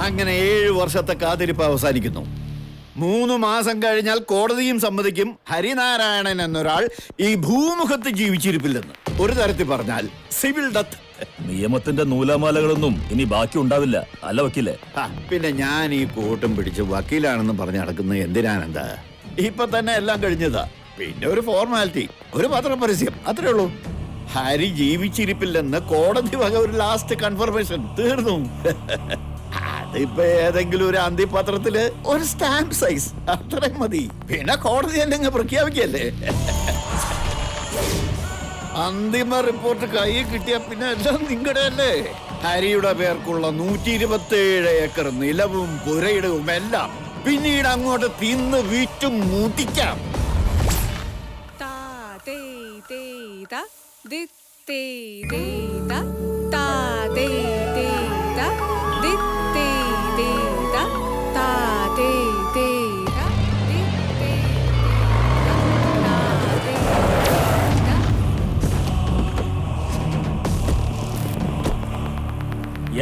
അങ്ങനെ 7 വർഷത്തെ കാത്തിരിപ്പ് അവസാനിക്കുന്നു. 3 മാസം കഴിഞ്ഞാൽ കോടതിയും സമ്മതിക്കും ഹരിനാരായണൻ എന്നൊരാൾ ഈ ഭൂമുഖത്ത് ജീവിച്ചിരിപ്പില്ലെന്ന്. ഒരു തരത്തിൽ പറഞ്ഞാൽ സിവിൽ ഡെത്ത്. നിയമത്തിന്റെ നൂലാമാലകളൊന്നും ഇനി ബാക്കി ഉണ്ടാവില്ല, അല്ല വക്കീലേ? പിന്നെ ഞാൻ ഈ കൂട്ടും പിടിച്ച് വക്കീലാണെന്ന് പറഞ്ഞ് നടക്കുന്നത് എന്തിനാണെന്താ? ഇപ്പൊ തന്നെ എല്ലാം കഴിഞ്ഞതാ. പിന്നെ ഒരു ഫോർമാലിറ്റി, ഒരു പത്രപരസ്യം, അത്രേ ഉള്ളൂ. ഹരി ജീവിച്ചിരിപ്പില്ലെന്ന് കോടതി വക ഒരു ലാസ്റ്റ് കൺഫർമേഷൻ, തീർന്നു. അതിപ്പോ ഏതെങ്കിലും ഒരു അന്തിപത്രത്തില് ഒരു സ്റ്റാമ്പ് സൈസ്, അത്രയും മതി. പിന്നെ കോടതി തന്നെ പ്രഖ്യാപിക്കല്ലേ. അന്തിമ റിപ്പോർട്ട് കയ്യിൽ കിട്ടിയ പിന്നെ എല്ലാം നിങ്ങളുടെ അല്ലേ. ഹരിയുടെ പേർക്കുള്ള 127 ഏക്കർ നിലവും പുരയിടവും എല്ലാം പിന്നീട് അങ്ങോട്ട് തിന്ന് വീറ്റും മൂട്ടിക്കാം.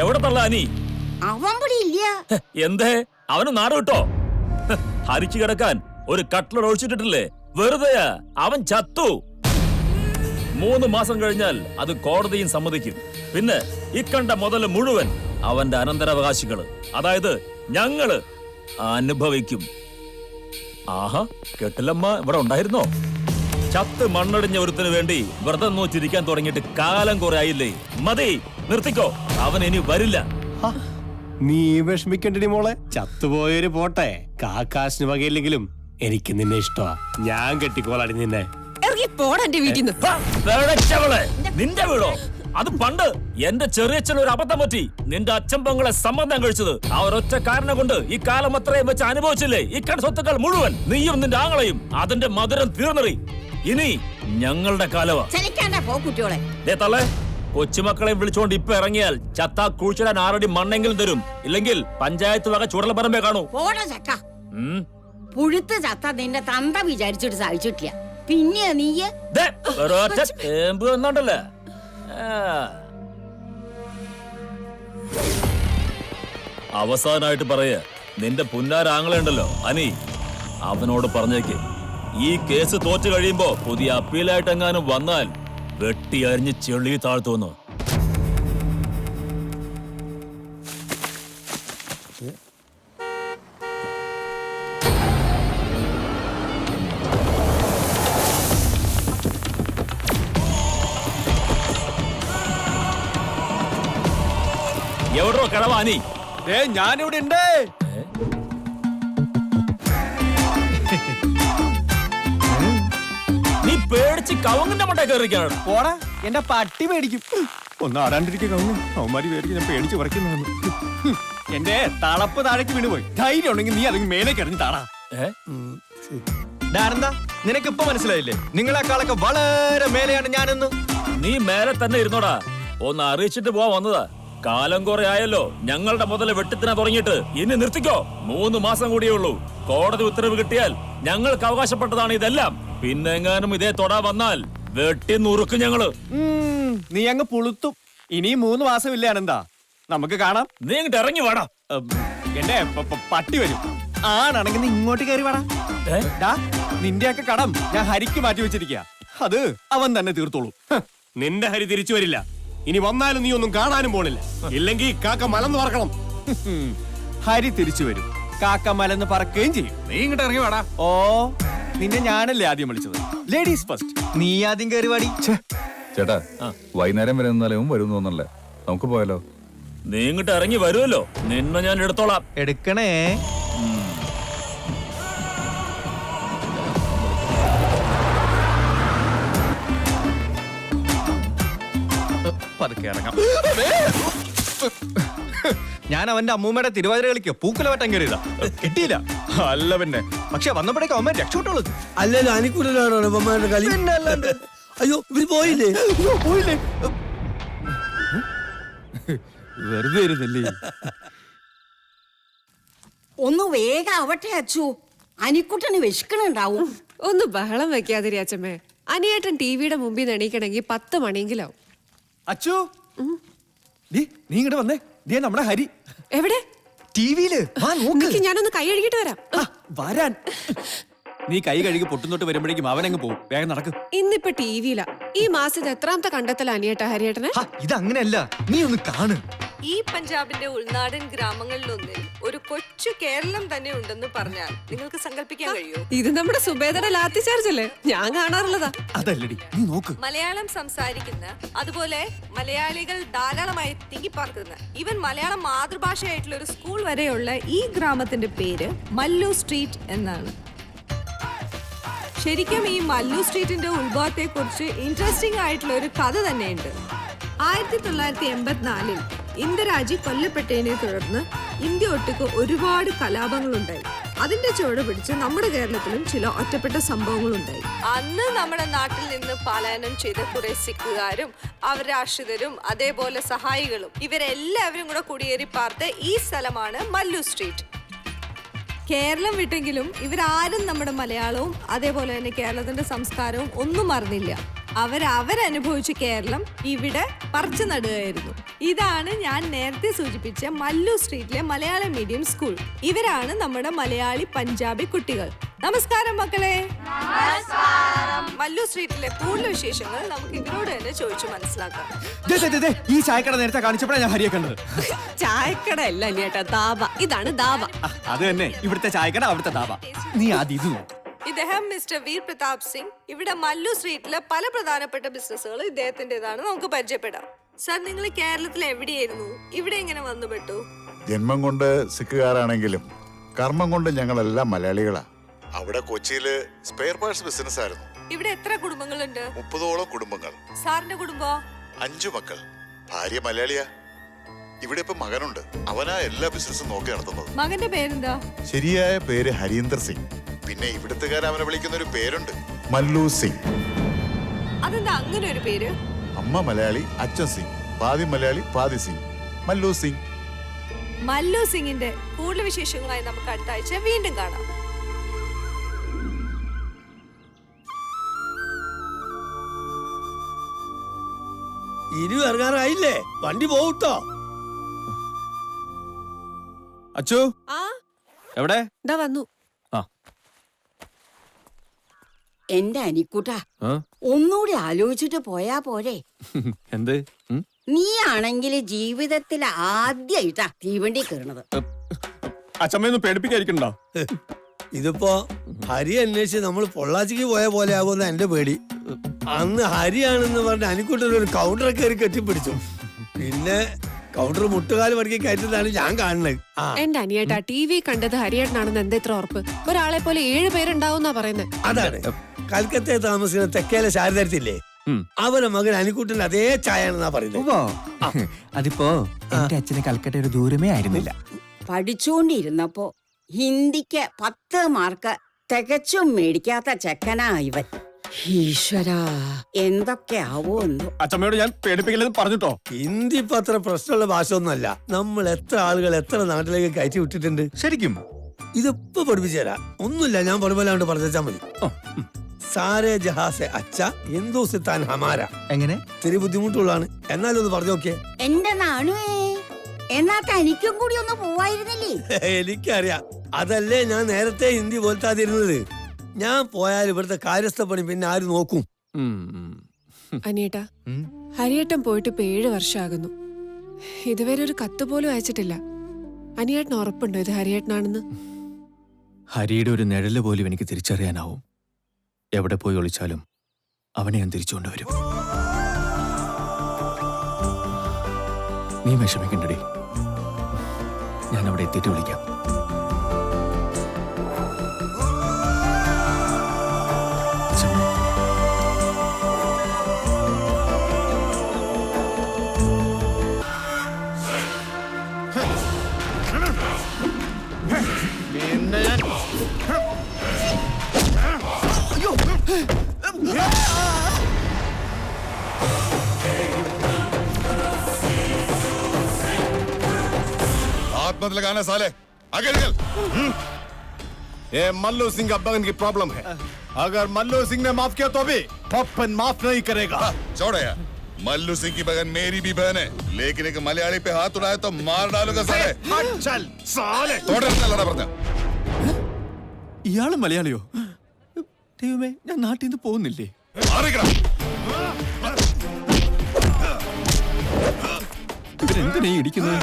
എവിടെ തള്ള അനി? എന്തേ അവന് നാട് വിട്ടോ? ഹരിച്ചു കിടക്കാൻ ഒരു കട്ട്ലർ ഒഴിച്ചിട്ടിട്ടില്ലേ? വെറുതെയാ, അവൻ ചത്തു. 3 മാസം കഴിഞ്ഞാൽ അത് കോടതിയും സമ്മതിക്കും. പിന്നെ ഇക്കണ്ട മുതല് മുഴുവൻ അവന്റെ അനന്തരാവകാശികള്, അതായത് ഞങ്ങള് അനുഭവിക്കും. ആഹാ, കെട്ടിലമ്മ ഇവിടെ ഉണ്ടായിരുന്നോ? ചത്ത് മണ്ണടിഞ്ഞ ഒരുത്തിന് വേണ്ടി വ്രതം നോച്ചിരിക്കാൻ തുടങ്ങിയിട്ട് കാലം കുറെ ആയില്ലേ? മതി, നിർത്തിക്കോ. അവൻ ഇനി വരില്ല. നീ വിഷമിക്കണ്ടടി മോളെ, ചത്തുപോയൊരു പോട്ടെ. കാക്കാശിന് വകയില്ലെങ്കിലും എനിക്ക് നിന്നെ ഇഷ്ടമാ. ഞാൻ കെട്ടിക്കോളാടി നിന്നെ. നിന്റെ വീടോ? അത് പണ്ട് എന്റെ ചെറിയച്ഛൻ ഒരു അബദ്ധം പറ്റി. നിന്റെ അച്ഛൻ പെങ്ങളെ സംബന്ധം കഴിച്ചത് ആ ഒരൊറ്റ കാരണം കൊണ്ട് ഈ കാലം അത്രയും വെച്ച് അനുഭവിച്ചില്ലേ ഇക്കണ്ട സ്വത്തുക്കൾ മുഴുവൻ? നീയും നിന്റെ ആങ്ങളയും അതിന്റെ മധുരം തീർന്നറി. ഇനി ഞങ്ങളുടെ കാലവാ. തള്ളേ, കൊച്ചുമക്കളെ വിളിച്ചോണ്ട് ഇപ്പൊ ഇറങ്ങിയാൽ ചത്താ കുഴിച്ചിടാൻ 6 അടി മണ്ണെങ്കിലും തരും. ഇല്ലെങ്കിൽ പഞ്ചായത്ത് വക ചുടലപ്പറമ്പേ കാണൂ. പുഴുത്ത് ചത്ത നിന്റെ തന്ത വിചാരിച്ചിട്ട് സാധിച്ചിട്ടില്ല. പിന്നെ നീയ് എന്നോണ്ടല്ലേ? അവസാനായിട്ട് പറയ, നിന്റെ പുന്നാരാങ്ങളുണ്ടല്ലോ അനി, അവനോട് പറഞ്ഞേക്ക് ഈ കേസ് തോറ്റു കഴിയുമ്പോ പുതിയ അപ്പീലായിട്ടെങ്ങാനും വന്നാൽ വെട്ടി അരിഞ്ഞ് ചെളി താഴ്ത്തുന്നു. എവിടോ കിഴവാനി? ഞാനിവിടെ ഉണ്ട്. നീ പേടിച്ച് കവുങ്ങിന്റെ മണ്ടേ കയറിക്കാണ്. പോടാ, എന്റെ പട്ടി പേടിക്കും. ഒന്ന് ആടാണ്ടിരിക്കുക കവുങ്ങ്. അവന്മാര് പേടിച്ച് ഞാൻ പേടിച്ച് പറിക്കുന്നതാണ്. എന്റെ തളപ്പ് താഴേക്ക് വീണുപോയി. ധൈര്യം ഉണ്ടെങ്കിൽ നീ അതിന് മേലേക്ക് എറിഞ്ഞ് താടാ. എന്താ നിനക്ക് ഇപ്പൊ മനസ്സിലായില്ലേ? നിങ്ങളെക്കാളൊക്കെ വളരെ മേലെയാണ് ഞാനെന്ന്. നീ മേലെ തന്നെ ഇരുന്നോടാ. ഒന്ന് അറിയിച്ചിട്ട് പോവാൻ വന്നതാ. കാലം കുറെ ആയല്ലോ ഞങ്ങളുടെ മുതല് വെട്ടിത്തിനാ തുടങ്ങിയിട്ട്. ഇനി നിർത്തിക്കോ. 3 മാസം കൂടിയേ ഉള്ളൂ. കോടതി ഉത്തരവ് കിട്ടിയാൽ ഞങ്ങൾക്ക് അവകാശപ്പെട്ടതാണ് ഇതെല്ലാം. പിന്നെ എങ്ങാനും ഇതേ തൊടാ വന്നാൽ വെട്ടി നുറുക്കും ഞങ്ങള്. നീ അങ്ങ് പുളുത്തും. ഇനി 3 മാസം ഇല്ല അനന്താ, നമുക്ക് കാണാം. നീ ഇങ്ങോട്ട് ഇറങ്ങി വാടാ. എന്റെ പട്ടി വരും. ആണാണെങ്കിൽ നീ ഇങ്ങോട്ട് കയറി വാടാ. നിന്റെയൊക്കെ കടം ഞാൻ ഹരിക്ക് മാറ്റി വെച്ചിരിക്കുക. അത് അവൻ തന്നെ തീർത്തോളൂ. നിന്റെ ഹരി തിരിച്ചു വരില്ല. ഇനി വന്നാലും നീ ഒന്നും കാണാനും പോണില്ല. ഇല്ലെങ്കിൽ കാക്ക മലന്ന് പറക്കണം. ഹരി തിരിച്ചു വരും, കാക്ക മലന്ന് പറക്കുകയും ചെയ്യും. നീ ഇങ്ങോട്ട് ഇറങ്ങി വാടാ. ഓ, നിന്നെ ഞാനല്ലേ ആദ്യം വിളിച്ചത്? Ladies first. നീ ആദ്യം കയറി വാടി. ചേട്ടാ, വൈകുന്നേരം വരെ നിന്നാലും വരും തോന്നല്ലേ? നമുക്ക് പോയാലോ? നീ ഇങ്ങോട്ട് ഇറങ്ങി വരുമല്ലോ, നിന്നെ ഞാൻ എടുത്തോളാം. എടുക്കണേ. പതുക്കെ ഇറങ്ങാം. ഞാൻ അവന്റെ അമ്മൂമ്മയുടെ തിരുവാതിര കളിക്ക് പൂക്കുലവട്ടം കയറിയതാ. കിട്ടിയില്ല. അല്ല പിന്നെ, പക്ഷെ വന്നപ്പോഴേക്കും അമ്മ രക്ഷപ്പെട്ടോളൂ. അല്ലല്ലോ, അനുകൂലമാണോ കളി? അയ്യോ, ഇവര് പോയില്ലേ? പോയില്ലേ? വെറുതെ ഇരുന്നല്ലേ. ഒന്ന് വേഗം ആവട്ടെ അച്ചു. അനിക്കുട്ടന് വിശക്കണുണ്ടാവും. ഒന്ന് ബഹളം വെക്കാതിരി അച്ഛമ്മേ. അനിയേട്ടൻ ടിവിയുടെ മുമ്പിൽ നിന്ന് എണീക്കണമെങ്കിൽ 10 മണിയെങ്കിലാവും. അച്ചു, നീ ഇങ്ങോട്ട് വന്നേ. നമ്മുടെ ഹരി എവിടെ? ടിവിയില് വാ നോക്ക്. നിക്ക്, ഞാനൊന്ന് കൈ കഴുകിട്ട് വരാം. ആ, വരാൻ നീ കൈ കഴുകി പൊട്ടുന്നോട്ട് വരുമ്പോഴേക്കും അവനങ്ങ് പോകും. വേഗം നടക്കും. ഇന്നിപ്പോ ടിവിയില. ഈ മാസത്തെ എത്രാമത്തെ കണ്ടെത്തല അനിയേട്ടാ ഹരിയേട്ടനെ? ഹാ, ഇതങ്ങനെയല്ല, നീ ഒന്ന് കാണ്. ഈ പഞ്ചാബിന്റെ ഉൾനാടൻ ഗ്രാമങ്ങളിലൊന്നിൽ ഒരു കൊച്ചു കേരളം തന്നെ ഉണ്ടെന്ന് പറഞ്ഞാൽ നിങ്ങൾക്ക് സങ്കല്പിക്കാൻ കഴിയോ? ഇത് നമ്മുടെ സുബേദയുടെ ലാത്തി ചാർജ് അല്ലേ? ഞാൻ കാണാറുള്ളതാ. അതല്ലടി, നീ നോക്ക്. മലയാളം സംസാരിക്കുന്ന, അതുപോലെ മലയാളികൾ ധാരാളമായി തിങ്ങിപ്പാർക്കുന്ന, ഈവൻ മലയാളം മാതൃഭാഷയായിട്ടുള്ള ഒരു സ്കൂൾ വരെയുള്ള ഈ ഗ്രാമത്തിന്റെ പേര് മല്ലു സ്ട്രീറ്റ് എന്നാണ്. ശരിക്കും ഈ മല്ലു സ്ട്രീറ്റിന്റെ ഉത്ഭവത്തെ കുറിച്ച് ഇൻട്രസ്റ്റിംഗ് ആയിട്ടുള്ള ഒരു കഥ തന്നെയുണ്ട്. 1984 ഇന്ദിരാജി കൊല്ലപ്പെട്ടതിനെ തുടർന്ന് ഇന്ത്യ ഒട്ടുക്ക് ഒരുപാട് കലാപങ്ങളുണ്ടായി. അതിന്റെ ചുവട് പിടിച്ച് നമ്മുടെ കേരളത്തിലും ചില ഒറ്റപ്പെട്ട സംഭവങ്ങളുണ്ടായി. അന്ന് നമ്മുടെ നാട്ടിൽ നിന്ന് പലായനം ചെയ്ത കുറെ സിഖുകാരും അവരുടെ ആശ്രിതരും അതേപോലെ സഹായികളും ഇവരെല്ലാവരും കൂടെ കുടിയേറി പാർത്ത ഈ സ്ഥലമാണ് മല്ലു സ്ട്രീറ്റ്. കേരളം വിട്ടെങ്കിലും ഇവരാരും നമ്മുടെ മലയാളവും അതേപോലെ തന്നെ കേരളത്തിന്റെ സംസ്കാരവും ഒന്നും മറന്നില്ല. അവരനുഭവിച്ച കേരളം ഇവിടെ പറിച്ചു നടുകയായിരുന്നു. ഇതാണ് ഞാൻ നേരത്തെ സൂചിപ്പിച്ച മല്ലു സ്ട്രീറ്റിലെ മലയാളം മീഡിയം സ്കൂൾ. ഇവരാണ് നമ്മുടെ മലയാളി പഞ്ചാബി കുട്ടികൾ. നമസ്കാരം മക്കളെ. മല്ലു സ്ട്രീറ്റിലെ കൂടുതൽ വിശേഷങ്ങൾ നമുക്ക് ഇവരോട് തന്നെ ചോദിച്ചു മനസ്സിലാക്കാം. ഈ ചായക്കട നേരത്തെ കാണിച്ചപ്പോഴാണ് ഞാൻ ഹരിയെ കണ്ടത്. ചായക്കട അല്ല അനിയേട്ടാ, ദാബ. ഇതാണ് ദാബ. അത് തന്നെ, ഇവിടുത്തെ ചായക്കട, അവിടുത്തെ ദാബ. നീ ആദ്യം ഇത് നോക്ക്. ഇദ്ദേഹം മിസ്റ്റർ വീർ പ്രതാപ് സിംഗ്. ഇവിടെ മല്ലു സ്ട്രീറ്റിലെ പല പ്രധാനപ്പെട്ട ബിസിനസ്സുകൾ ഇദ്ദേഹത്തിൻ്റെതാണ്. നമുക്ക് പരിചയപ്പെടാം. സർ, നിങ്ങൾ കേരളത്തിൽ എവിടെയായിരുന്നു? ഇവിടെ എങ്ങനെ വന്നുപെട്ടു? ജന്മം കൊണ്ട് സിഖുകാരാണെങ്കിലും കർമ്മം കൊണ്ട് ഞങ്ങളെല്ലാം മലയാളികളാ. അവിടെ കൊച്ചിയില് സ്പെയർ പാർട്സ് ബിസിനസ് ആയിരുന്നു. ഇവിടെ എത്ര കുടുംബങ്ങളുണ്ട്? 30ഓളം കുടുംബങ്ങൾ. സാറിന്റെ കുടുംബോ? 5 മക്കൾ. ഭാര്യ മലയാളിയാ. ഇവിടെ ഇപ്പൊ മകനുണ്ട്. അവനാ എല്ലാ ബിസിനസ്സും നോക്കി നടത്തുന്നത്. മകന്റെ പേരെന്താ? ശരിയായ പേര് ഹരീന്ദർ സിംഗ്. പിന്നെ ഇവിടുത്തുകാരെ അവനെ വിളിക്കുന്ന ഒരു പേരുണ്ട്, മല്ലു സിംഗ്. അതെന്താ അങ്ങനെ ഒരു പേര്? അമ്മ മലയാളി, അച്ഛൻ സിംഗ്. പാതി മലയാളി പാതി സിംഗ്. മല്ലു സിംഗ്. മല്ലു സിംഗിന്റെ കൂടുതൽ വിശേഷങ്ങളായി നമുക്ക് അടുത്ത ആഴ്ച വീണ്ടും കാണാം. ഇനി ഇറങ്ങാറായില്ലേ? വണ്ടി പോകട്ടോ. അച്ചു ആ, എവിടെ? ദാ വന്നു. എന്റെ അനിക്കൂട്ടാ, ആ? ഒന്നുകൂടി ആലോചിച്ചിട്ട് പോയാ പോരെ? എന്ത്? നീ ആണെങ്കിൽ ജീവിതത്തിൽ ആദ്യമായിട്ടാ തീവണ്ടി കയറണത്. അച്ഛമ്മയൊന്നും പേടിപ്പിക്കാതിരിക്കണ്ടോ? ഇതിപ്പോ ഹരി അന്വേഷിച്ച് നമ്മൾ പൊള്ളാച്ചിക്ക് പോയ പോലെ ആകുമെന്ന എന്റെ പേടി. അന്ന് ഹരിയാണെന്ന് പറഞ്ഞ അനിക്കൂട്ടൻ ഒരു കൗണ്ടർ കയറി കെട്ടിപ്പിടിച്ചു. പിന്നെ കൗണ്ടർ മുട്ടുകാല് മടക്കി കയറ്റുന്നതാണ് ഞാൻ കാണുന്നത്. എന്റെ അനിയേട്ടാ, ടിവി കണ്ടത് ഹരിയേട്ടനാണെന്ന് എന്താ ഇത്ര ഉറപ്പ്? ഒരാളെ പോലെ 7 പേരുണ്ടാവുന്നാ പറയുന്നത്. അതാണ് കൽക്കത്തയെ താമസിക്കുന്ന തെക്കേലെ ശാരദത്തില്ലേ, അവരെ മകൻ അനിക്കൂട്ടന്റെ അതേ ചായയാണെന്നാ പറയുന്നത്. അതിപ്പോ എന്റെ അച്ഛന് കൽക്കട്ട ഒരു ദൂരമേ ആയിരുന്നില്ല. പഠിച്ചുകൊണ്ടിരുന്നപ്പോ ഹിന്ദിക്ക് 10 മാർക്ക് തികച്ചും മേടിക്കാത്ത ചെക്കനാ ഇവൻ. ഈശ്വരാ, എന്തൊക്കെ ആവോ എന്തോ. അച്ഛമ്മയോട് ഞാൻ പേടിപ്പിക്കില്ലെന്ന് പറഞ്ഞിട്ടോ. ഹിന്ദി ഇപ്പൊ അത്ര പ്രശ്നമുള്ള ഭാഷ ഒന്നുമല്ല. നമ്മൾ എത്ര ആളുകൾ എത്ര നാട്ടിലേക്ക് കയറ്റി വിട്ടിട്ടുണ്ട്. ശരിക്കും ഇതിപ്പോ പഠിപ്പിച്ചു തരാം. ഒന്നുമില്ല, ഞാൻ പറഞ്ഞ പറഞ്ഞാ മതി. സാരേ ജഹാസെ അച്ഛ ഹിന്ദുസ്ഥാൻ ഹമാര. എങ്ങനെ? ഇത്തിരി ബുദ്ധിമുട്ടുള്ളതാണ്, എന്നാലും ഒന്ന് പറഞ്ഞു നോക്കിയേ. എന്റെ നാണുവേ, എന്നാ തനിക്കും കൂടി ഒന്ന് പോവായിരുന്നില്ലേ? എനിക്കറിയാം, അതല്ലേ ഞാൻ നേരത്തെ ഹിന്ദി പോലത്താതിരുന്നത്. ഞാൻ പോയാൽ ഇവിടുത്തെ കാര്യസ്ഥ പണി പിന്നെ ആര് നോക്കും? അനിയേട്ടാ, ഹരിയേട്ടൻ പോയിട്ട് ഇപ്പൊ 7 വർഷമാകുന്നു. ഇതുവരെ ഒരു കത്ത് പോലും അയച്ചിട്ടില്ല. അനിയേട്ടന് ഉറപ്പുണ്ടോ ഇത് ഹരിയേട്ടനാണെന്ന്? ഹരിയുടെ ഒരു നിഴല് പോലും എനിക്ക് തിരിച്ചറിയാനാവും. എവിടെ പോയി ഒളിച്ചാലും അവനെ ഞാൻ തിരിച്ചുകൊണ്ടുവരും. നീ വിഷമിക്കണ്ടടി, ഞാൻ അവിടെ എത്തിയിട്ട് വിളിക്കാം. हाथ मत लगाना साले, आगे निकल। ये मल्लू सिंह का बगन की प्रॉब्लम है. अगर मल्लू सिंह ने माफ किया तो भी पप्पन माफ नहीं करेगा. छोड़ यार, मल्लू सिंह की बहन मेरी भी बहन है, लेकिन एक मलयाली पे हाथ उठाए तो मार डालूंगा साले। चल साले തോടരുന്നല്ലടാ പറഞ്ഞ. ഇയാള് മലയാളിയോ? ദൈവമേ, ഞാൻ നാട്ടിൽ നിന്ന് പോകുന്നില്ലേ? മാറിക്കടാ. ഇവരെന്തിനാ ഈ ഇടിക്കുന്നത്?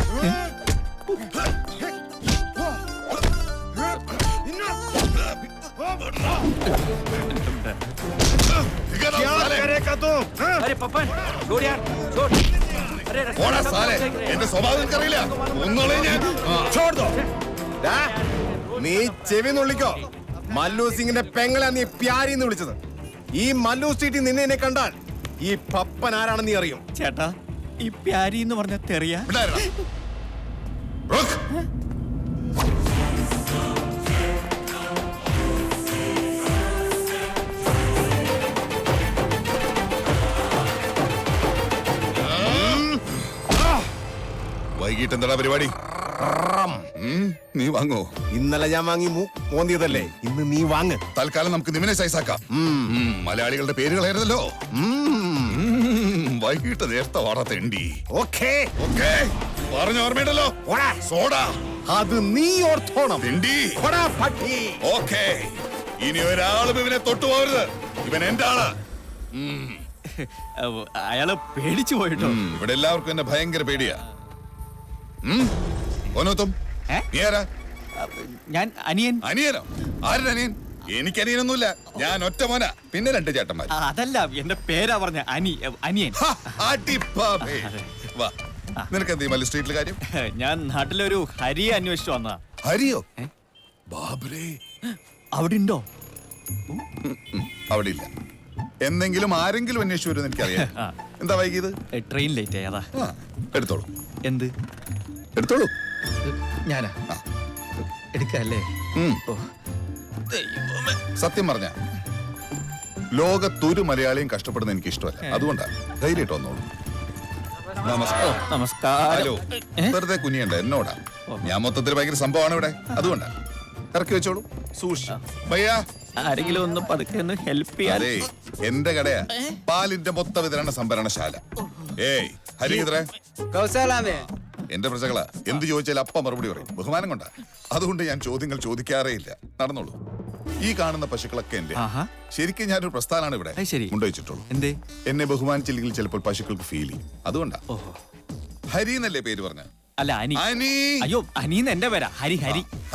പോടാ സാലേ, എന്റെ സ്വഭാവം എനിക്കറിയില്ല. ഒന്നുകളെ ഞാൻ നീ ചെവി നുള്ളിക്കോ. മല്ലു സിംഗിന്റെ പെങ്ങളാ നീ പ്യാരിന്ന് വിളിച്ചത്. ഈ മല്ലു സ്ട്രീറ്റിൽ നിന്നെ എന്നെ കണ്ടാൽ ഈ പപ്പൻ ആരാണെന്ന് നീ അറിയും. ചേട്ടാ, ഈ പ്യാരി എന്ന് പറഞ്ഞ തെറിയ വൈകിട്ട് എന്താ പരിപാടി? നീ വാങ്ങോ? ഇന്നലെ ഞാൻ വാങ്ങി മോന്തിയതല്ലേ, ഇന്ന് നീ വാങ്ങ്. തൽക്കാലം നമുക്ക് നിവിനെ സൈസാക്കാം. മലയാളികളുടെ പേരുകളായിരുന്നല്ലോ. വൈകിട്ട് നേരത്തെ വാടാ തെണ്ടി. ഓക്കേ ഓക്കേ, പറഞ്ഞ ഓർമ്മയുണ്ടല്ലോ. സോഡ അത് നീ ഓർത്തോണം. തെണ്ടി. പട്ടി. ഓക്കേ, ഇനി ഒരാളും ഇവനെ തൊട്ടുപോകരുത്. ഇവൻ എന്റെ ആള്. അയാള് പേടിച്ചു പോയിട്ടോ. ഇവിടെ എല്ലാവർക്കും എന്നെ ഭയങ്കര പേടിയാ. ഞാൻ അനിയൻ. അനിയനോ? ആരുടെ അനിയൻ? എനിക്ക് അനിയനൊന്നുമില്ല. ഞാൻ ഒറ്റ മോനാ, പിന്നെ 2 ചേട്ടന്മാർ. അതല്ല, എന്റെ പേരാ പറഞ്ഞ അനിയൻ. നിനക്ക് എന്ത് സ്ട്രീറ്റിലെ കാര്യം? ഞാൻ നാട്ടിലൊരു ഹരിയെ അന്വേഷിച്ചു വന്നതാ. ഹരിയോ? ബാബരേ, അവിടെ ഉണ്ടോ? അവിടെ ഇല്ല. എന്തെങ്കിലും ആരെങ്കിലും അന്വേഷിച്ചു വരുമെന്ന് എനിക്കറിയാം. എന്താ വൈകിയത്? ട്രെയിൻ ലേറ്റ് ആയതാ. എടുത്തോളൂ. എന്ത് എടുത്തോളൂ? ഞാനാ എടുക്കല്ലേ? സത്യം പറഞ്ഞ ലോകത്തൊരു മലയാളിയും കഷ്ടപ്പെടുന്ന എനിക്ക് ഇഷ്ടമല്ല. അതുകൊണ്ടാ ധൈര്യമായിട്ട് വന്നോളൂ. നമസ്കാരം. ഹലോ, വെറുതെ കുനിയണ്ട, എന്നോടാ. ഞാൻ മൊത്തത്തിൽ ഭയങ്കര സംഭവമാണ് ഇവിടെ. അതുകൊണ്ടാ ഇറക്കി വെച്ചോളൂ. സൂക്ഷിച്ചു ഭയ്യാ. ആരെങ്കിലും ഒന്ന് പതുക്കെ ഒന്ന് ഹെൽപ്പ് ചെയ്യാതെ. എന്റെ കടയാ, പാലിന്റെ മൊത്ത വിതരണ സംഭരണശാല. ഏയ് ഹരിഹിതറേ, എന്റെ പ്രജകളാ. എന്ത് ചോദിച്ചാൽ അപ്പ മറുപടി പറയും. ബഹുമാനം കൊണ്ടാ. അതുകൊണ്ട് ഞാൻ ചോദ്യങ്ങൾ ചോദിക്കാറേ ഇല്ല. നടന്നോളൂ. ഈ കാണുന്ന പശുക്കളൊക്കെ എന്റെ. ശരിക്കും ഞാനൊരു പ്രസ്ഥാനാണ് ഇവിടെ കൊണ്ടുവച്ചിട്ടുള്ളൂ. എന്തേ? എന്നെ ബഹുമാനിച്ചില്ലെങ്കിൽ ചിലപ്പോൾ പശുക്കൾക്ക് ഫീൽ ചെയ്യും. അതുകൊണ്ടാ. ഹരി എന്നല്ലേ പേര് പറഞ്ഞ? അല്ല, അനി. അനി. അയ്യോ, അനിന്ന് എന്റെ പേരാ. ഹരി.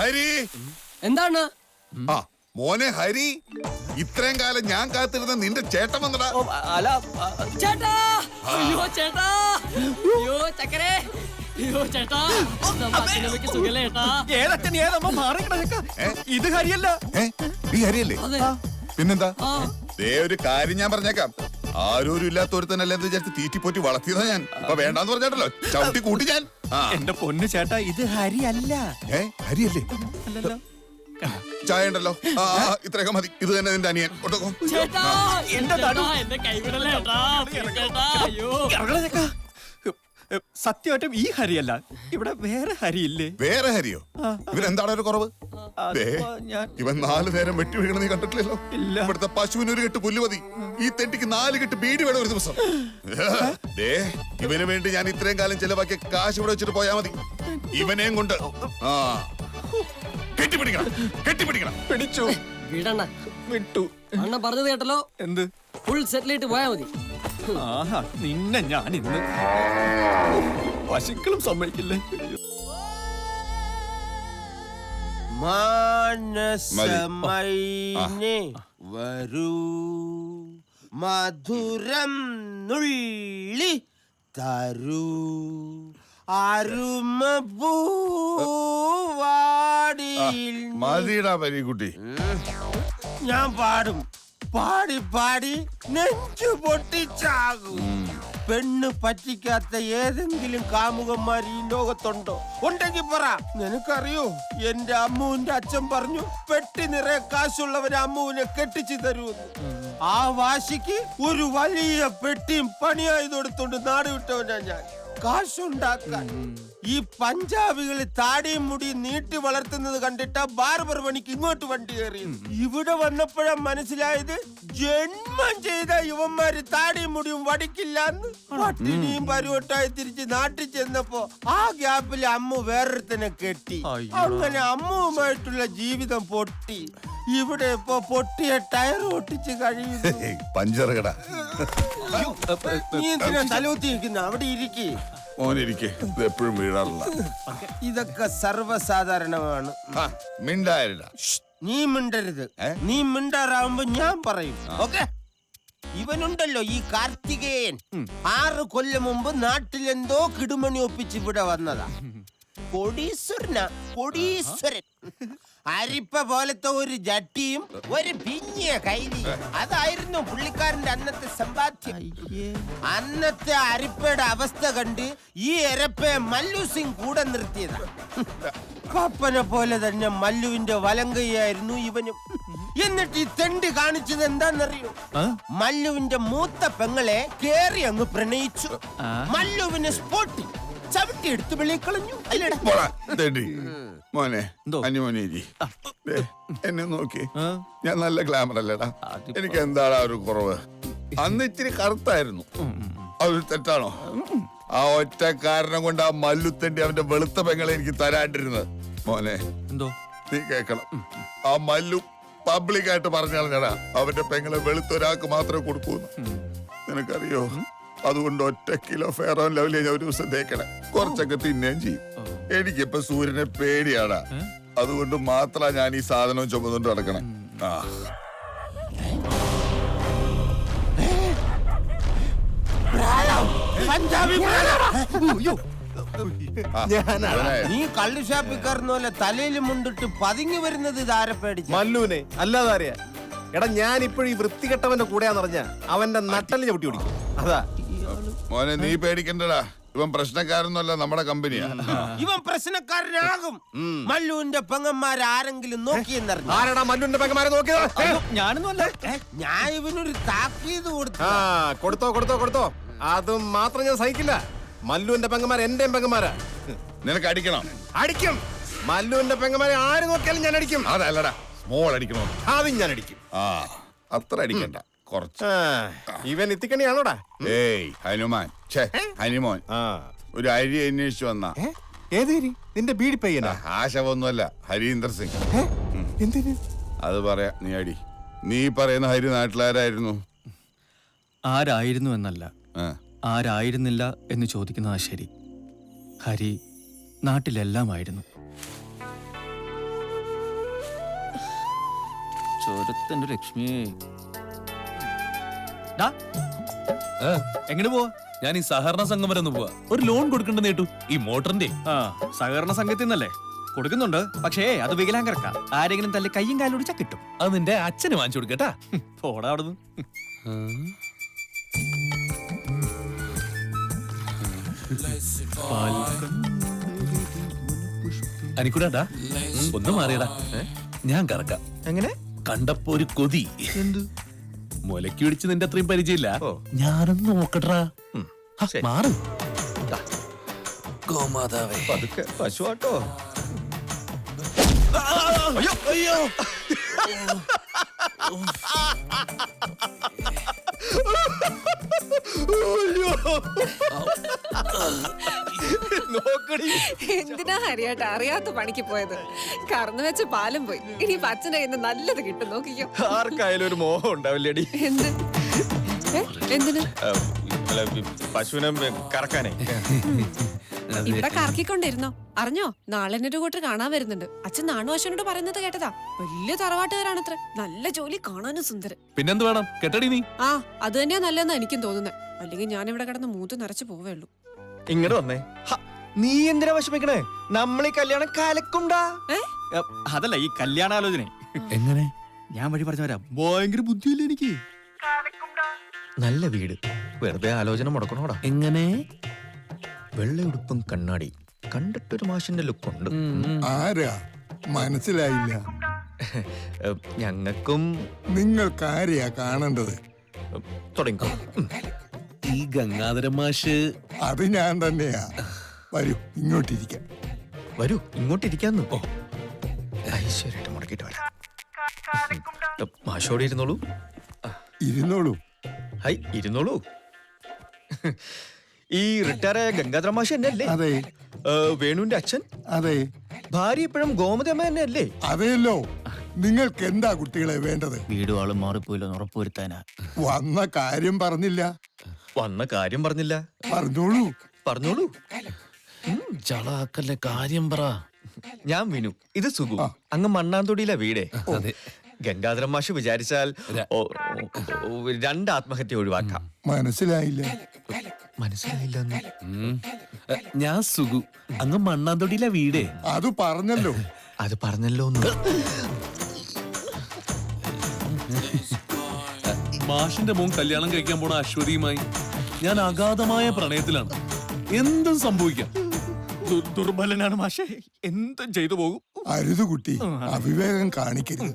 ഹരി എന്താണ്? ആ മോനെ ഹരി, ഇത്രയും കാലം ഞാൻ കാത്തിരുന്ന നിന്റെ ചേട്ടൻ വന്നടാ. അല്ല ചേട്ടാ, അയ്യോ ചേട്ടാ, അയ്യോ ചക്കരേ, അയ്യോ ചേട്ടാ, സുഖല്ലേ ചേട്ടാ? ഏതച്ഛൻ ഏതമ്മ മാറിക്കട. ഇത് ഹരിയല്ല. നീ ഹരിയല്ലേ? പിന്നെന്താ? ദേ ഒരു കാര്യം ഞാൻ പറഞ്ഞേക്കാം. ആരോരും ഇല്ലാത്തൊരുത്തനല്ലേ എന്ന് വിചാരിച്ച് തീറ്റിപ്പോറ്റി വളർത്തിയതാ ഞാൻ. അപ്പൊ വേണ്ടാന്ന് പറഞ്ഞാട്ടല്ലോ ചവിട്ടി കൂട്ടി ഞാൻ. എന്റെ പൊന്നു ചേട്ടാ, ഇത് ഹരിയല്ല. ഹരിയല്ലേ? ചായ ഉണ്ടല്ലോ, ഇത്രയൊക്കെ മതി. ഇത് തന്നെ നിന്റെ അനിയൻ. സത്യമായിട്ടും ഈ ഹരിയല്ല, ഇവിടെ വേറെ ഹരിയില്ലേ? വേറെ ഹരിയോ? ഇവനെന്താണ് ഒരു കുറവ്? ഇവൻ 4 നേരം വെട്ടി വീഴണ നീ കണ്ടിട്ടില്ലല്ലോ. ഇവിടുത്തെ പശുവിന് 1 കെട്ട് പുല്ല് മതി. ഈ തെണ്ടിക്ക് 4 കെട്ട് ബീഡി വേണം ഒരു ദിവസം. ഇവന് വേണ്ടി ഞാൻ ഇത്രയും കാലം ചെലവാക്കിയ കാശ് ഇവിടെ വെച്ചിട്ട് പോയാ മതി. ഇവനെയും കൊണ്ട് കെട്ടിപ്പിടിക്കണം. പിടിച്ചു. വിട്ടു. അണ്ണൻ പറഞ്ഞത് കേട്ടല്ലോ. എന്ത്? ഫുൾ സെറ്റിലിട്ട് പോയാ മതി. ആഹാ, നിന്നെ ഞാൻ ഇന്ന് പശുക്കളും സമ്മതിക്കില്ലേ? മാനസമൈനെ വരൂ, മധുരം നുള്ളി തരൂ, അരുമ പൂവാടിയിൽ. മതിടാ പരിക്കുട്ടി, ഞാൻ പാടും. പാടി പാടി നെഞ്ചു പൊട്ടിച്ചാകും. പെണ്ണ് പറ്റിക്കാത്ത ഏതെങ്കിലും കാമുകന്മാർ ഈ ലോകത്തുണ്ടോ? ഉണ്ടെങ്കിൽ പറ. നിനക്കറിയോ, എന്റെ അമ്മുവിന്റെ അച്ഛൻ പറഞ്ഞു പെട്ടി നിറയെ കാശുള്ളവരെ അമ്മുവിനെ കെട്ടിച്ചു തരുമെന്ന്. ആ വാശിക്ക് ഒരു വലിയ പെട്ടിയും പണിയായി കൊടുത്തോണ്ട് നാട് വിട്ടവനാ ഞാൻ. കാശുണ്ടാക്കാൻ. ഈ പഞ്ചാബികൾ താടിയും മുടിയും നീട്ടി വളർത്തുന്നത് കണ്ടിട്ടാ ബാർബർ പണിക്ക് ഇങ്ങോട്ട് വണ്ടി കയറിയത്. ഇവിടെ വന്നപ്പോഴാ മനസ്സിലായത് ജന്മം ചെയ്ത യുവന്മാര് താടിയും മുടിയും വടിക്കില്ലാന്ന്. പട്ടിണിയും പരുവട്ടായി തിരിച്ച് നാട്ടിൽ ചെന്നപ്പോ ആ ഗ്യാപ്പിൽ അമ്മ വേറൊരുത്തനെ കെട്ടി. അങ്ങനെ അമ്മുവുമായിട്ടുള്ള ജീവിതം പൊട്ടി. ഇവിടെ ഇപ്പൊ പൊട്ടിയ ടയർ ഒട്ടിച്ച് കഴിയുന്നു. പഞ്ചർ കട. നീ എന്തിനാ തലൂത്തിയിരിക്കുന്ന? അവിടെ ഇരിക്കേ. മോനിരിക്കെ, ഇത് എപ്പോഴും വീഴാറില്ല. ഇതൊക്കെ സർവ്വസാധാരണമാണ്. മിണ്ടായില്ല. നീ മിണ്ടരുത്. നീ മിണ്ടാറാവുമ്പോ ഞാൻ പറയും. ഓക്കെ? ഇവനുണ്ടല്ലോ ഈ കാർത്തികേയൻ, 6 കൊല്ലം മുമ്പ് നാട്ടിലെന്തോ കിടുമണി ഒപ്പിച്ച് ഇവിടെ വന്നതാ. കോടീശ്വരൻ. അരിപ്പ പോലത്തെ ഒരു ജട്ടിയും ഒരു പിഞ്ഞിയ കൈലി. അതായിരുന്നു പുള്ളിക്കാരന്റെ അന്നത്തെ സമ്പാദ്യം. അന്നത്തെ അരിപ്പയുടെ അവസ്ഥ കണ്ട് ഈ എരപ്പയെ മല്ലു സിംഗ് കൂടെ നിർത്തിയതാ. പപ്പനെ പോലെ തന്നെ മല്ലുവിന്റെ വലങ്കയായിരുന്നു ഇവനും. എന്നിട്ട് ഈ തെണ്ടി കാണിച്ചത് എന്താന്നറിയോ? മല്ലുവിന്റെ മൂത്ത പെങ്ങളെ കേറി അങ്ങ് പ്രണയിച്ചു. മല്ലുവിന് സ്പോട്ടി ചവിട്ടി എടുത്ത് വെളിയിൽ കളഞ്ഞു. മോനെ, അനിമോനെ, എന്നെ നോക്കി. ഞാൻ നല്ല ഗ്ലാമർ അല്ലേടാ? എനിക്ക് എന്താടാ ഒരു കുറവ്? അന്ന് ഇച്ചിരി കറുത്തായിരുന്നു. അതൊരു തെറ്റാണോ? ആ ഒറ്റ കാരണം കൊണ്ട് ആ മല്ലുത്തണ്ടി അവന്റെ വെളുത്ത പെങ്ങളെ എനിക്ക് തരാണ്ടിരുന്നത്. മോനെ, നീ കേക്കണം. ആ മല്ലു പബ്ലിക്കായിട്ട് പറഞ്ഞാൽ അവന്റെ പെങ്ങളെ വെളുത്ത ഒരാൾക്ക് മാത്രമേ കൊടുക്കൂ. നിനക്കറിയോ? അതുകൊണ്ട് ഒറ്റ കിലോ ഫെയർ ആൻഡ് ലവ്ലി ഞാൻ ഒരു ദിവസം തേക്കണേ. കുറച്ചൊക്കെ തിന്നുകയും ചെയ്യും. എനിക്കിപ്പോ സൂര്യനെ പേടിയാടാ. അതുകൊണ്ട് മാത്രമാണ് ഞാൻ ഈ സാധനം ചുമന്നുകൊണ്ട് നടക്കണേ. നീ കള്ളു ഷാപ്പിൽ കയറുന്ന പോലെ തലയിൽ മുണ്ടിട്ട് പതുങ്ങി വരുന്നത് ഇതാരെ പേടിച്ചു? മല്ലുവിനെ അല്ലാതെ അറിയാ. എടാ, ഞാൻ ഇപ്പോഴും ഈ വൃത്തികെട്ടവന്റെ കൂടെയാന്ന് പറഞ്ഞ അവന്റെ നട്ടല് ചവിട്ടി ഓടിക്കും. അതാ മോനെ, നീ പേടിക്കണ്ടടാ. ഇവൻ പ്രശ്നക്കാരൊന്നുമല്ല, നമ്മുടെ കമ്പനിയാ. ഇവൻ പ്രശ്നക്കാരനാകും. മല്ലുവിന്റെ പെങ്ങന്മാരെ ആരെങ്കിലും നോക്കിയെന്നറിഞ്ഞു? ആരാടാ മല്ലുവിന്റെ പെങ്ങന്മാരെ നോക്കിയത്? ഞാനൊന്നും അല്ല. ഞാൻ ഇവനൊരു താക്കീത് കൊടുത്തു. കൊടുത്തോ. അത് മാത്രം ഞാൻ സഹിക്കില്ല. മല്ലുവിന്റെ പെങ്ങന്മാർ എന്റെയും പെങ്ങന്മാരാ. നിനക്ക് അടിക്കണം? അടിക്കും. മല്ലുവിന്റെ പെങ്ങന്മാരെ ആര് നോക്കിയാലും ഞാൻ അടിക്കും. അതല്ലടാ, സ്മോൾ അടിക്കണോ? അതും ഞാൻ അടിക്കും. അത്ര അടിക്കണ്ട, കുറച്ച്. ഇവൻ ഇത്തിക്കണിയാണോടാ? ഏയ് ഹനുമാൻ, ഹനുമോൻ ഒരു അരി അന്വേഷിച്ചു വന്ന. ഏത് ഹരി? നിന്റെ ബീഡി പയ്യനാ? ആശവൊന്നുമല്ല, ഹരീന്ദർ സിംഗ്. എന്തിന്? അത് പറയാ, നീ അടി. നീ പറയുന്ന ഹരി നാട്ടിലാരായിരുന്നു? ആരായിരുന്നു എന്നല്ല, ആരായിരുന്നില്ല എന്ന് ചോദിക്കുന്നതാ ശരി. ഹരി നാട്ടിലെല്ലാമായിരുന്നു. ചോരത്തിന്റെ ലക്ഷ്മി. എങ്ങനെ പോവാ? ഞാൻ ഈ സഹകരണ സംഘം വരെ ഒന്ന് പോവാ. ഒരു ലോൺ കൊടുക്കണ്ടെന്ന് കേട്ടു. ഈ മോട്ടറിന്റെ സഹകരണ സംഘത്തിൽ നിന്നല്ലേ? കൊടുക്കുന്നുണ്ട്, പക്ഷേ അത് വികലാംഗർക്കാ. ആരെങ്കിലും തല്ലി കയ്യും കാലും ഒടിച്ചാ കിട്ടും. അത് നിന്റെ അച്ഛന് വാങ്ങിച്ചു കൊടുക്കട്ടാ. പോടാ അവിടുന്ന്. അനിക്കൂടാ, ഒന്ന് മാറിയടാ. ഞാൻ കറക്കാം. എങ്ങനെ? കണ്ടപ്പോ ഒരു കൊതി. എന്ത്? മുലക്കി പിടിച്ച് നിന്റെ അത്രയും പരിചയമില്ല. ഞാനൊന്ന് നോക്കട്ടാ. മാറും. ഗോമാതാവേ, പതുക്കെ പശുവാട്ടോ. അയ്യോ എന്തിനാ ഹരിയായിട്ട് അറിയാത്ത പണിക്ക് പോയത്? കറന്നു വെച്ച പാലം പോയി. ഇനി അച്ഛന്റെ കയ്യിൽ നിന്ന് നല്ലത് കിട്ടും, നോക്കിക്കോ. ആർക്കായാലും ഒരു മോഹം ഉണ്ടാവില്ലേടി? എന്ത്? എന്തിന്? പശുവിനെ കറക്കാനേ. ഇവിടെ കറക്കിക്കൊണ്ടിരുന്നോ? അറിഞ്ഞോ, നാളെ എന്നെ ഒരു കൂട്ടർ കാണാൻ വരുന്നുണ്ട്. അച്ഛൻ നാണുവാശനോട് പറയുന്നത് കേട്ടതാ. വലിയ തറവാട്ടുകാരാണത്ര. നല്ല ജോലി, കാണാനും സുന്ദരൻ. പിന്നെന്ത് വേണം? കെട്ടടി നീ. അത് തന്നെയാ നല്ലതെന്നാ എനിക്കും തോന്നുന്നത്. അല്ലെങ്കിൽ ഞാൻ ഇവിടെ കിടന്ന് മൂത്ത് നിറച്ച് പോവേ ഉള്ളൂ. ഇങ്ങോട്ട് വന്നേ. നീ എന്തിനാ വിഷമിക്കണേ? നമ്മളീ കല്യാണം കലക്കുണ്ടാ. അതല്ല, ഈ കല്യാണാലോചന എങ്ങനെ? ഞാൻ വഴി പറഞ്ഞു വരാം. ഭയങ്കര ബുദ്ധിയില്ല എനിക്ക്. നല്ല വീട്, വെറുതെ ആലോചന മുടക്കണോടാ. എങ്ങനെ? വെള്ളയുടുപ്പും കണ്ണാടി, കണ്ടിട്ടൊരു മാഷിന്റെ ലുക്കുണ്ട്. ആരാ? മനസ്സിലായില്ല. ഞങ്ങൾക്കും. നിങ്ങൾക്കാരെയാ കാണേണ്ടത്? തുടങ്ങിക്കോ. ഈ ഗംഗാധര മാഷ് അത് ഞാൻ തന്നെയാ. വരൂ ഇങ്ങോട്ടിരിക്കാം. വരൂ ഇങ്ങോട്ടിരിക്കാന്ന്. ഓ ഐശ്വര്യമായിട്ട് മുടക്കിട്ട് വരാം. മാഷോടെ ഇരുന്നോളൂ. ഇരുന്നോളൂ. ഹൈ ഇരുന്നോളൂ. ഈ റിട്ടയറായ ഗംഗാധര മാഷ് തന്നെ അല്ലേ? അതെ. വേണുവിന്റെ അച്ഛൻ? അതെ. ഭാര്യ ഇപ്പോഴും ഗോമതി അമ്മ തന്നെ അല്ലേ? അതെയല്ലോ. നിങ്ങൾക്ക് എന്താ കുട്ടികളെ വേണ്ടത്? വീടും ആളും മാറിപ്പോയില്ലെന്ന് ഉറപ്പുവരുത്താനാ. വന്ന കാര്യം പറഞ്ഞില്ല. വന്ന കാര്യം പറഞ്ഞില്ല. പറഞ്ഞോളൂ. പറഞ്ഞോളൂ. ചളാക്കല്ലേ, കാര്യം പറ. ഞാൻ വിനു, ഇത് സുഖു. അങ്ങ് മണ്ണാന്തൊടിയിലെ വീടേ. ഗംഗാധര മാഷ് വിചാരിച്ചാൽ 2 ആത്മഹത്യ ഒഴിവാക്കാം. മനസ്സിലായില്ല. മനസ്സിലായില്ലെന്ന്. ഞാൻ സുഖു, അങ്ങ് മണ്ണാന്തൊടിയിലെ വീടേ. അത് പറഞ്ഞല്ലോ. അത് പറഞ്ഞല്ലോ. മാഷിന്റെ മോൻ കല്യാണം കഴിക്കാൻ പോണ അശ്വതിയുമായി ഞാൻ അഗാധമായ പ്രണയത്തിലാണ്. എന്തും സംഭവിക്കാം. ദുർബലനാണ് മാഷെ, എന്തും ചെയ്തു പോകും. അരുത് കുട്ടി, അവിവേകം കാണിക്കരുത്.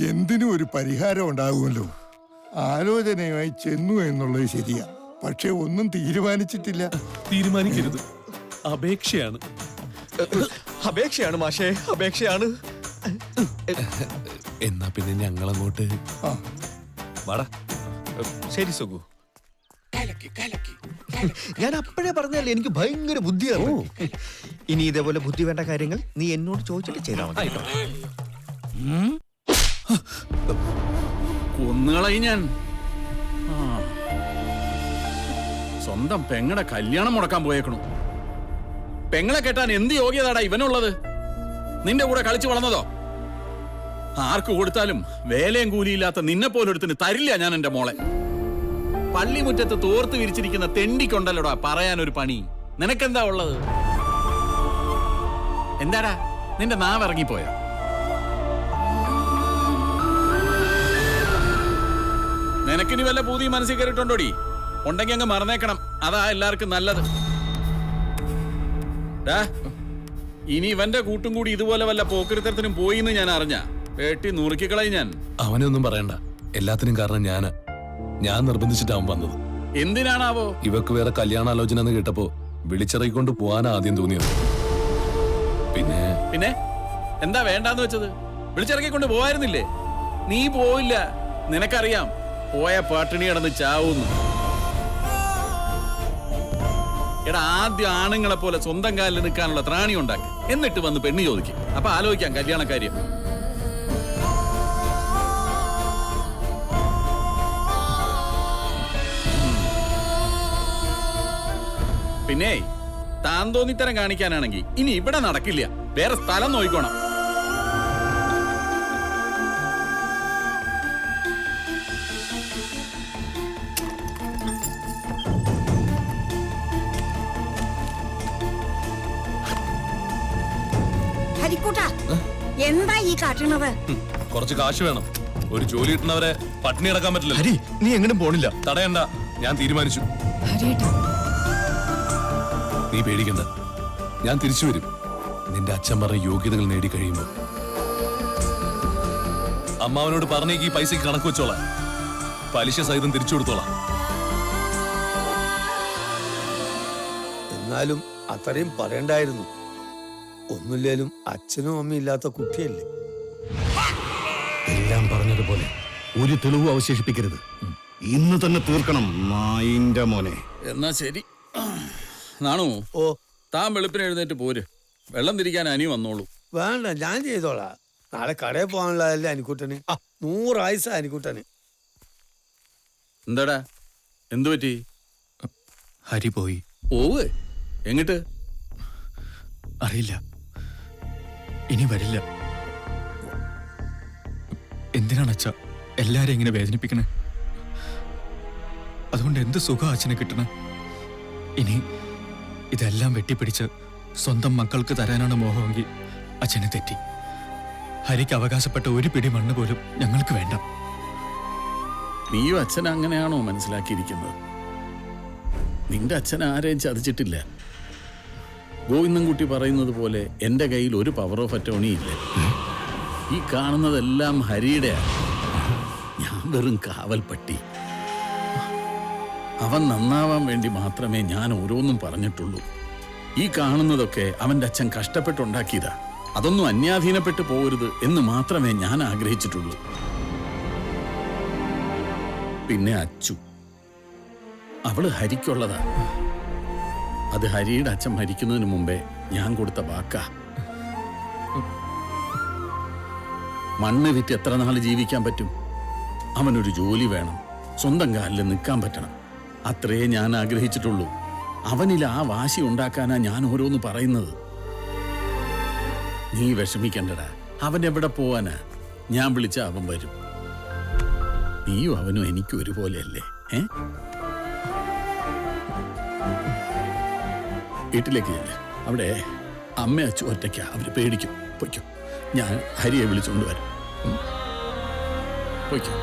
എന്തിനും ഒരു പരിഹാരം ഉണ്ടാകുമല്ലോ. ആലോചനയുമായി ചെന്നു എന്നുള്ളത് ശരിയാ, പക്ഷെ ഒന്നും തീരുമാനിച്ചിട്ടില്ല. തീരുമാനിക്കരുത്, അപേക്ഷയാണ്. അപേക്ഷയാണ് മാഷേ, അപേക്ഷയാണ്. എന്നാ പിന്നെ ഞങ്ങളങ്ങോട്ട് വാടാ. ശരി സുഖു, ഞാൻ അപ്പോഴേ പറഞ്ഞല്ലേ എനിക്ക് ഭയങ്കര ബുദ്ധിയാണ്. ഇനി ഇതേപോലെ ബുദ്ധി വേണ്ട കാര്യങ്ങൾ നീ എന്നോട് ചോദിച്ചിട്ട് ചെയ്താൽ മതി. കൊന്നുകളയി ഞാൻ. സ്വന്തം പെങ്ങടെ കല്യാണം മുടക്കാൻ പോയേക്കണു. പെങ്ങളെ കെട്ടാൻ എന്ത് യോഗ്യതാടാ ഇവനുള്ളത്? നിന്റെ കൂടെ കളിച്ചു വളർന്നതോ? ആർക്ക് കൊടുത്താലും വേലയും കൂലിയില്ലാത്ത നിന്നെ പോലൊരുത്തിന് തരില്ല ഞാൻ എന്റെ മോളെ. പള്ളിമുറ്റത്ത് തോർത്ത് വിരിച്ചിരിക്കുന്ന തെണ്ടിക്കൊണ്ടല്ലോടാ പറയാനൊരു പണി. നിനക്കെന്താ ഉള്ളത്? എന്താടാ നിന്റെ നാവ് ഇറങ്ങിപ്പോയോ? നിനക്കിനി വല്ല പൂതി മനസ്സിൽ കയറിയിട്ടുണ്ടോടി? ഉണ്ടെങ്കിൽ അങ്ങ് മറന്നേക്കണം, അതാ എല്ലാവർക്കും നല്ലത്. ഇനി ഇവന്റെ കൂട്ടും കൂടി ഇതുപോലെ വല്ല പോക്കരുത്തരത്തിനും പോയിന്ന് ഞാൻ അറിഞ്ഞ പേട്ടി നുറുക്കിക്കളയും ഞാൻ. അവനൊന്നും പറയണ്ട, എല്ലാത്തിനും കാരണം ഞാൻ നിർബന്ധിച്ചിട്ടാവും വന്നത്. എന്തിനാണാവോ? ഇവക്ക് വേറെ കല്യാണാലോചന എന്ന് കേട്ടപ്പോ വിളിച്ചിറക്കിക്കൊണ്ട് പോവാനാ ആദ്യം തോന്നിയത്. പിന്നെ എന്താ വേണ്ടാന്ന് വെച്ചത്? വിളിച്ചിറക്കിക്കൊണ്ട് പോവായിരുന്നില്ലേ? നീ പോവില്ല, നിനക്കറിയാം പോയ പട്ടിണി കിടന്ന് ചാവൂന്ന്. എടാ, ആദ്യം ആണുങ്ങളെ പോലെ സ്വന്തം കാലിൽ നിൽക്കാനുള്ള ത്രാണി ഉണ്ടാക്കി, എന്നിട്ട് വന്ന് പെണ്ണ് ചോദിക്കും. അപ്പൊ ആലോചിക്കാം കല്യാണക്കാര്യം. പിന്നെ താൻ തോന്നിത്തരം കാണിക്കാനാണെങ്കിൽ ഇനി ഇവിടെ നടക്കില്ല, വേറെ സ്ഥലം നോക്കിക്കോണം. എന്താ ഈ കാട്ടണത്? കുറച്ച് കാശ് വേണം. ഒരു ജോലി കിട്ടുന്നവരെ പട്ടിണി കിടക്കാൻ പറ്റില്ല. ഹരി, നീ എങ്ങോട്ടും പോണില്ല. തടയണ്ട, ഞാൻ തീരുമാനിച്ചു. നീ പേടിക്കണ്ട, ഞാൻ തിരിച്ചു വരും. നിന്റെ അച്ഛൻ പറഞ്ഞ യോഗ്യതകൾ നേടി കഴിയുമ്പോ അമ്മാവനോട് പറഞ്ഞേക്ക് ഈ പൈസക്ക് കണക്ക് വെച്ചോളാം. പലിശ സഹിതം തിരിച്ചു കൊടുത്തോളാം. എന്നാലും അത്രയും പറയണ്ടായിരുന്നു. ഒന്നുമില്ലേലും അച്ഛനും അമ്മയും ഇല്ലാത്ത കുട്ടിയല്ലേ. എല്ലാം പറഞ്ഞതുപോലെ ഒരു തെളിവ് അവശേഷിപ്പിക്കരുത്. ഇന്ന് തന്നെ തീർക്കണം നായിന്റെ മോനെ. എന്നാ ശരി. നാണു, താൻ വെളുപ്പിന് എഴുന്നേറ്റ് പോര്. വെള്ളം തിരിക്കാൻ അനി വന്നോളൂ. വേണ്ട, ഞാൻ ചെയ്തോളാം. നാളെ കടയിൽ പോകാനുള്ളതല്ലേ അനിക്കുട്ടന്. 100 ആയുസ്സാ അനിക്കുട്ടന്. എന്താടാ, എന്തു പറ്റി? ഹരി പോയി. പോവേ? എങ്ങിട്ട്? അറിയില്ല, ഇനി വരില്ല. എന്തിനാണ് അച്ഛ എല്ലാരും ഇങ്ങനെ വേദനിപ്പിക്കണേ? അതുകൊണ്ട് എന്ത് സുഖം അച്ഛനെ കിട്ടണേ? ഇനി ഇതെല്ലാം വെട്ടിപ്പിടിച്ച് സ്വന്തം മക്കൾക്ക് തരാനാണ് മോഹമെങ്കിൽ അച്ഛനെ തെറ്റി. ഹരിക്ക് അവകാശപ്പെട്ട ഒരു പിടി മണ്ണ് പോലും ഞങ്ങൾക്ക് വേണ്ട. നീയും അച്ഛൻ അങ്ങനെയാണോ മനസ്സിലാക്കിയിരിക്കുന്നത്? നിന്റെ അച്ഛൻ ആരെയും ചതിച്ചിട്ടില്ല. ഗോവിന്ദൻകുട്ടി പറയുന്നത് പോലെ എന്റെ കയ്യിൽ ഒരു പവർ ഓഫ് അറ്റോർണി ഇല്ല. ഈ കാണുന്നതെല്ലാം ഹരിയുടെയാണ്. ഞാൻ വെറും കാവൽപ്പട്ടി. അവൻ നന്നാവാൻ വേണ്ടി മാത്രമേ ഞാൻ ഓരോന്നും പറഞ്ഞിട്ടുള്ളൂ. ഈ കാണുന്നതൊക്കെ അവന്റെ അച്ഛൻ കഷ്ടപ്പെട്ടുണ്ടാക്കിയതാ. അതൊന്നും അന്യാധീനപ്പെട്ടു പോകരുത് എന്ന് മാത്രമേ ഞാൻ ആഗ്രഹിച്ചിട്ടുള്ളൂ. പിന്നെ അച്ചു, അവള് ഹരിക്കുള്ളതാ. അത് ഹരിയുടെ അച്ഛൻ മരിക്കുന്നതിന് മുമ്പേ ഞാൻ കൊടുത്ത വാക്കാ. മണ്ണ് വിറ്റ് എത്ര നാൾ ജീവിക്കാൻ പറ്റും? അവനൊരു ജോലി വേണം, സ്വന്തം കാലിൽ നിൽക്കാൻ പറ്റണം. അത്രേ ഞാൻ ആഗ്രഹിച്ചിട്ടുള്ളൂ. അവനിൽ ആ വാശി ഉണ്ടാക്കാനാ ഞാൻ ഓരോന്ന് പറയുന്നത്. നീ വിഷമിക്കണ്ടടാ, അവൻ എവിടെ പോവാനാ? ഞാൻ വിളിച്ച അവൻ വരും. നീയും അവനും എനിക്കും ഒരുപോലെയല്ലേ? വീട്ടിലേക്ക് ചെല്ല്. അവിടെ അമ്മ അച്ചു ഒറ്റയ്ക്കാ, അവര് പേടിക്കും. പൊയ്ക്കോ, ഞാൻ ഹരിയെ വിളിച്ചുകൊണ്ട് വരാം. പൊയ്ക്കോ.